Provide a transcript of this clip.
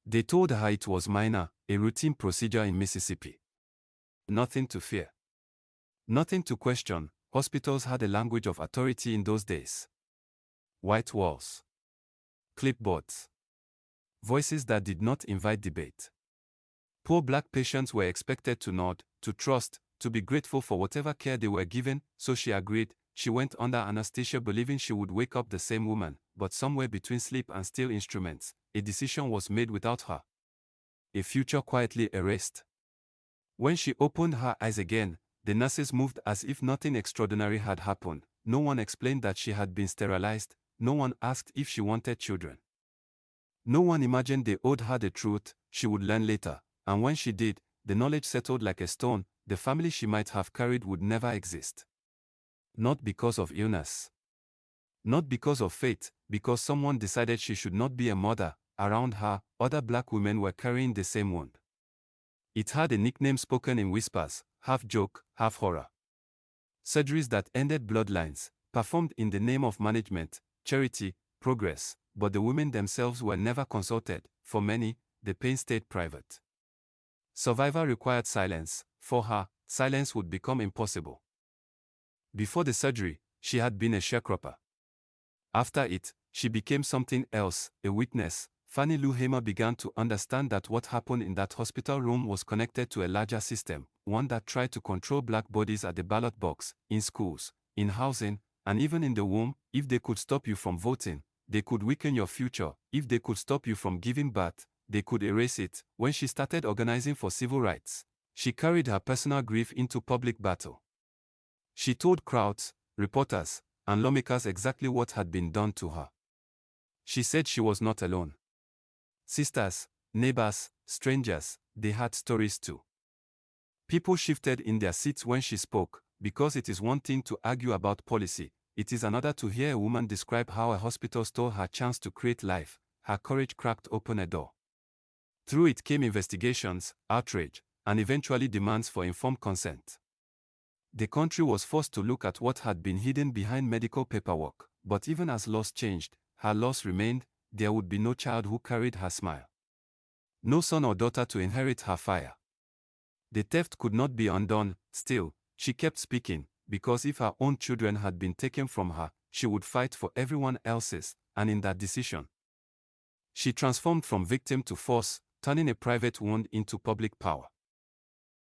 They told her it was minor, a routine procedure in Mississippi. Nothing to fear. Nothing to question. Hospitals had a language of authority in those days. White walls. Clipboards. Voices that did not invite debate. Poor black patients were expected to nod, to trust, to be grateful for whatever care they were given, so she agreed. She went under anesthesia believing she would wake up the same woman, but somewhere between sleep and still instruments, a decision was made without her. A future quietly erased. When she opened her eyes again, the nurses moved as if nothing extraordinary had happened. No one explained that she had been sterilized. No one asked if she wanted children. No one imagined they owed her the truth. She would learn later, and when she did, the knowledge settled like a stone. The family she might have carried would never exist. Not because of illness. Not because of fate, because someone decided she should not be a mother. Around her, other black women were carrying the same wound. It had a nickname spoken in whispers, half joke, half horror. Surgeries that ended bloodlines, performed in the name of management, charity, progress, but the women themselves were never consulted. For many, the pain stayed private. Survival required silence. For her, silence would become impossible. Before the surgery, she had been a sharecropper. After it, she became something else, a witness. Fannie Lou Hamer began to understand that what happened in that hospital room was connected to a larger system, one that tried to control black bodies at the ballot box, in schools, in housing, and even in the womb. If they could stop you from voting, they could weaken your future. If they could stop you from giving birth, they could erase it. When she started organizing for civil rights, she carried her personal grief into public battle. She told crowds, reporters, and lawmakers exactly what had been done to her. She said she was not alone. Sisters, neighbors, strangers, they had stories too. People shifted in their seats when she spoke, because it is one thing to argue about policy, it is another to hear a woman describe how a hospital stole her chance to create life. Her courage cracked open a door. Through it came investigations, outrage, and eventually demands for informed consent. The country was forced to look at what had been hidden behind medical paperwork, but even as laws changed, her loss remained. There would be no child who carried her smile. No son or daughter to inherit her fire. The theft could not be undone. Still, she kept speaking, because if her own children had been taken from her, she would fight for everyone else's, and in that decision, she transformed from victim to force, turning a private wound into public power.